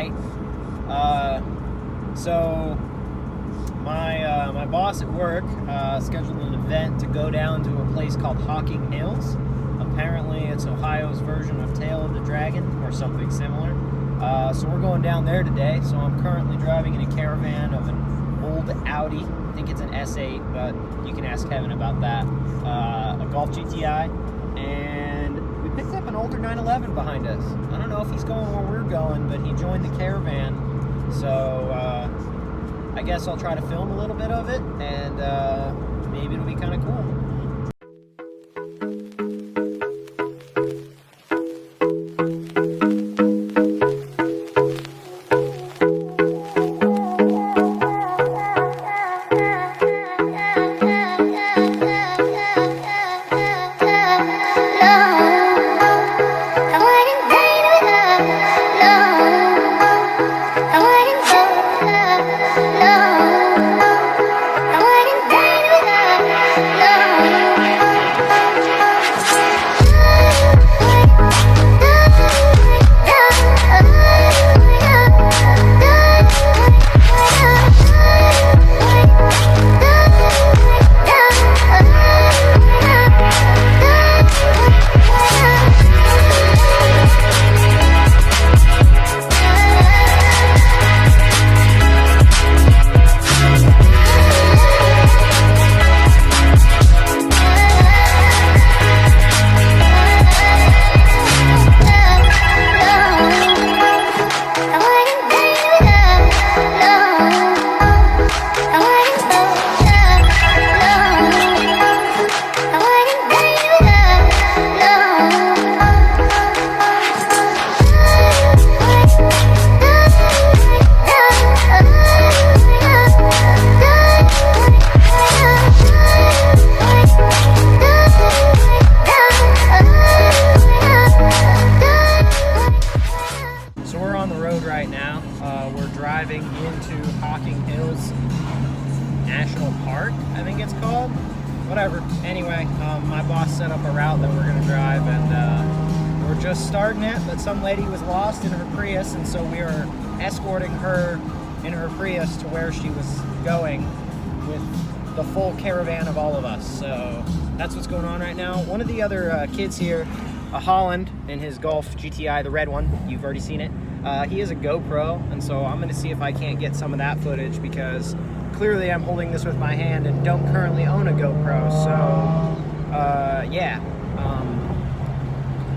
Hi. So my boss at work scheduled an event to go down to a place called Hocking Hills. Apparently it's Ohio's version of Tail of the Dragon or something similar. So we're going down there today. So I'm currently driving in a caravan of an old Audi. I think it's an S8, but you can ask Kevin about that. A Golf GTI, and we picked up an older 911 behind us. I don't know if he's going where we're going, but he joined the caravan. So I guess I'll try to film a little bit of it, and maybe it'll be kind of cool. Driving into Hocking Hills National Park, I think it's called. Whatever. Anyway, my boss set up a route that we're going to drive, and we're just starting it, but some lady was lost in her Prius, and so we are escorting her in her Prius to where she was going with the full caravan of all of us. So that's what's going on right now. One of the other kids here, a Holland in his Golf GTI, the red one, you've already seen it. He is a GoPro, and so I'm going to see if I can't get some of that footage, because clearly I'm holding this with my hand and don't currently own a GoPro. So yeah,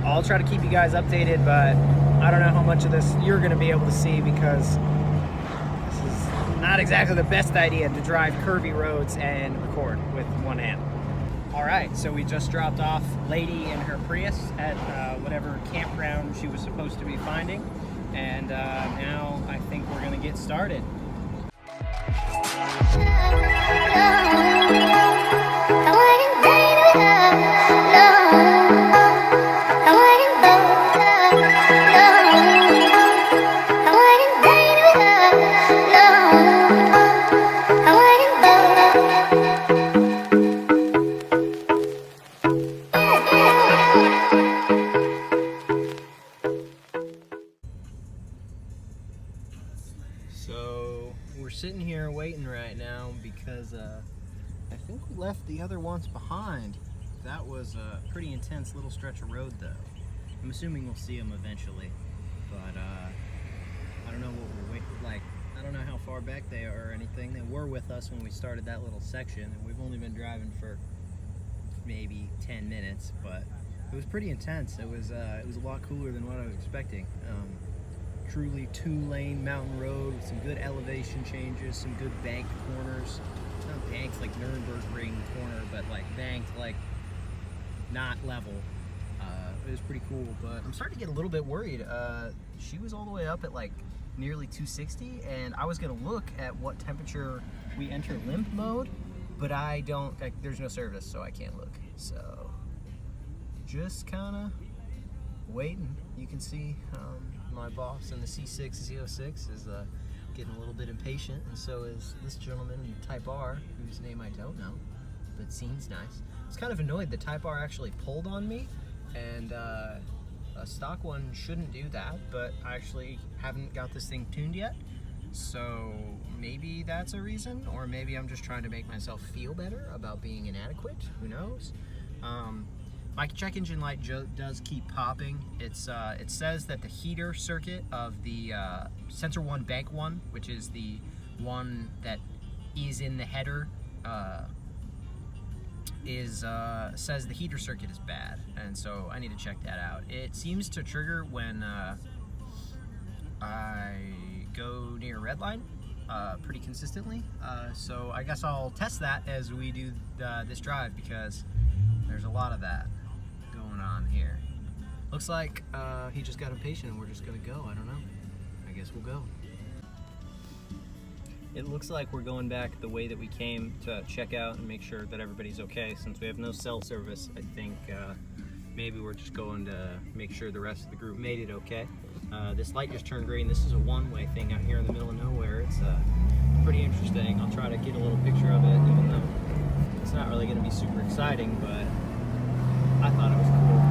I'll try to keep you guys updated, but I don't know how much of this you're going to be able to see, because this is not exactly the best idea to drive curvy roads and record with one hand. Alright, so we just dropped off lady in her Prius at whatever campground she was supposed to be finding, and now I think we're going to get started. So we're sitting here waiting right now because I think we left the other ones behind. That was a pretty intense little stretch of road though. I'm assuming we'll see them eventually, but I don't know what we're waiting, like, I don't know how far back they are or anything. They were with us when we started that little section, and we've only been driving for maybe 10 minutes, but it was pretty intense. It was a lot cooler than what I was expecting. Truly 2-lane mountain road with some good elevation changes, some good banked corners. Not banked like Nürburgring corner, but like banked, like not level. It was pretty cool, but I'm starting to get a little bit worried. She was all the way up at like nearly 260, and I was gonna look at what temperature we enter limp mode, but I don't, like, there's no service, so I can't look. So just kind of waiting. You can see my boss in the C6 Z06 is getting a little bit impatient, and so is this gentleman in the Type R, whose name I don't know, but seems nice. I was kind of annoyed the Type R actually pulled on me, and A stock one shouldn't do that, but I actually haven't got this thing tuned yet. So maybe that's a reason, or maybe I'm just trying to make myself feel better about being inadequate. Who knows? My check engine light does keep popping. It says that the heater circuit of the sensor 1 bank 1, which is the one that is in the header, says the heater circuit is bad, and so I need to check that out. It seems to trigger when I go near a red line pretty consistently, so I guess I'll test that as we do this drive, because there's a lot of that going on here. Looks like he just got impatient and we're just gonna go. I don't know. I guess we'll go. It looks like we're going back the way that we came to check out and make sure that everybody's okay. Since we have no cell service, I think maybe we're just going to make sure the rest of the group made it okay. This light just turned green. This is a one-way thing out here in the middle of nowhere. It's pretty interesting. I'll try to get a little picture of it, even though it's not really going to be super exciting, but I thought it was cool.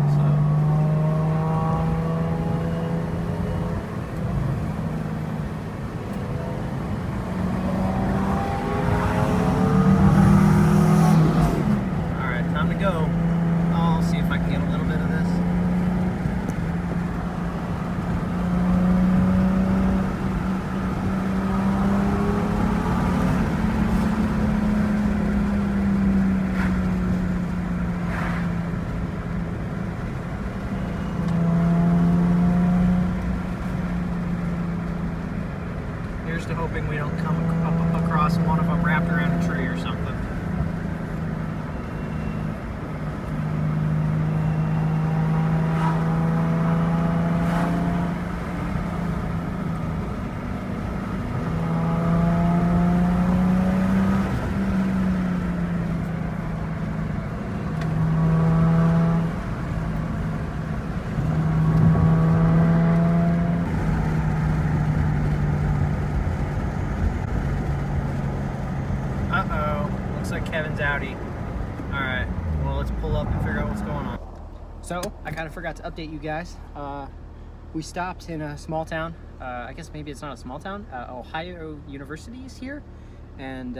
Here's to hoping we don't come up across one of them wrapped around a tree or something. Kevin's Audi. Alright, well, let's pull up and figure out what's going on. So, I kind of forgot to update you guys. We stopped in a small town. I guess maybe it's not a small town. Ohio University is here. And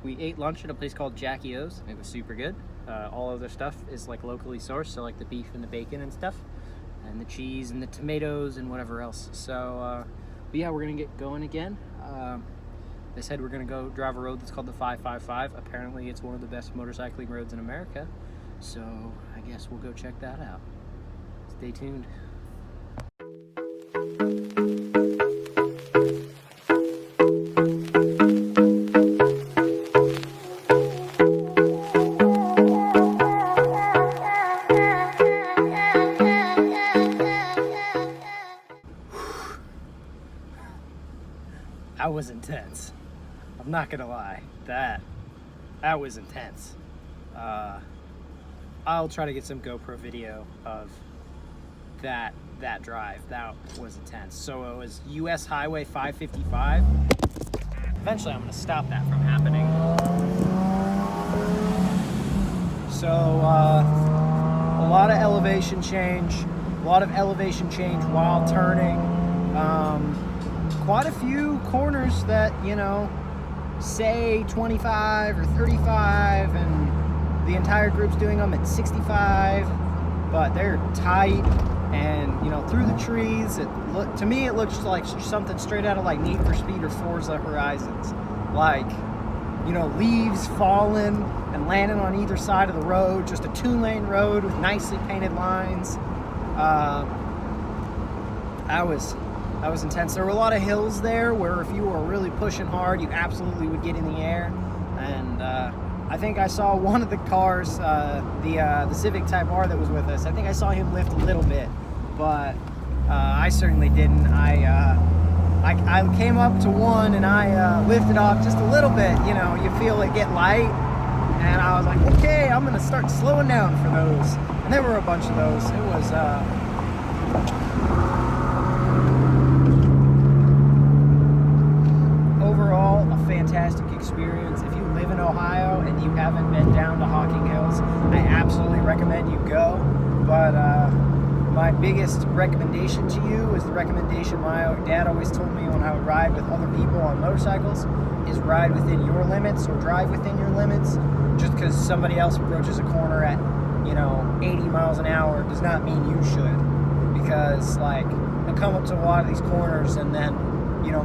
we ate lunch at a place called Jackie O's. It was super good. All of their stuff is like locally sourced, so like the beef and the bacon and stuff. And the cheese and the tomatoes and whatever else. So, but yeah, we're gonna get going again. They said we're going to go drive a road that's called the 555. Apparently it's one of the best motorcycling roads in America. So I guess we'll go check that out. Stay tuned. That was intense. I'm not gonna lie, that was intense. I'll try to get some GoPro video of that drive. That was intense. So it was US Highway 555. Eventually I'm gonna stop that from happening. So a lot of elevation change while turning. Quite a few corners that, you know, say 25 or 35, and the entire group's doing them at 65, but they're tight, and you know, through the trees, to me it looks like something straight out of like Need for Speed or Forza Horizons, like, you know, leaves falling and landing on either side of the road, just a 2-lane road with nicely painted lines. That was intense. There were a lot of hills there where if you were really pushing hard, you absolutely would get in the air. And I think I saw one of the cars, the Civic Type R that was with us, I think I saw him lift a little bit, but I certainly didn't. I came up to one and I lifted off just a little bit. You know, you feel it get light, and I was like, okay, I'm gonna start slowing down for those. And there were a bunch of those. It was overall a fantastic experience. If you live in Ohio and you haven't been down to Hocking Hills, I absolutely recommend you go. But my biggest recommendation to you is the recommendation my dad always told me when I would ride with other people on motorcycles, is ride within your limits or drive within your limits. Just because somebody else approaches a corner at, 80 miles an hour does not mean you should. Because, like, I come up to a lot of these corners and then,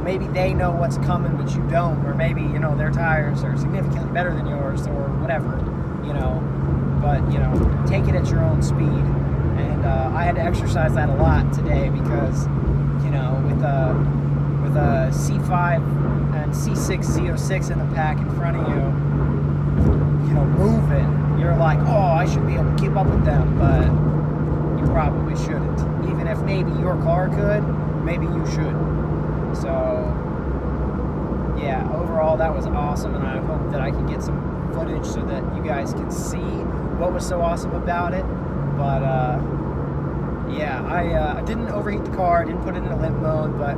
maybe they know what's coming but you don't, or maybe, their tires are significantly better than yours or whatever, but, take it at your own speed. And I had to exercise that a lot today because, with a C5 and C6 Z06 in the pack in front of you, moving, you're like, oh, I should be able to keep up with them, but you probably shouldn't. Even if maybe your car could, maybe you should. So, yeah, overall that was awesome, and I hope that I can get some footage so that you guys can see what was so awesome about it. But yeah, I didn't overheat the car, I didn't put it in a limp mode, but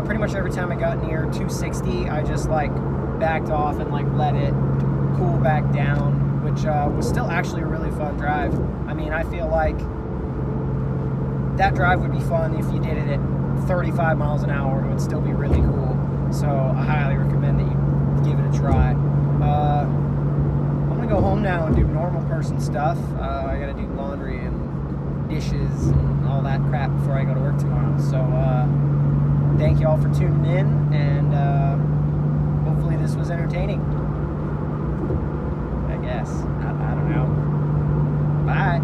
pretty much every time I got near 260, I just like backed off and like let it cool back down, which was still actually a really fun drive. I mean, I feel like that drive would be fun if you did it at 35 miles an hour. It would still be really cool. So I highly recommend that you give it a try. I'm gonna go home now and do normal person stuff. I gotta do laundry and dishes and all that crap before I go to work tomorrow. So thank you all for tuning in, and hopefully this was entertaining. I guess. I don't know. Bye.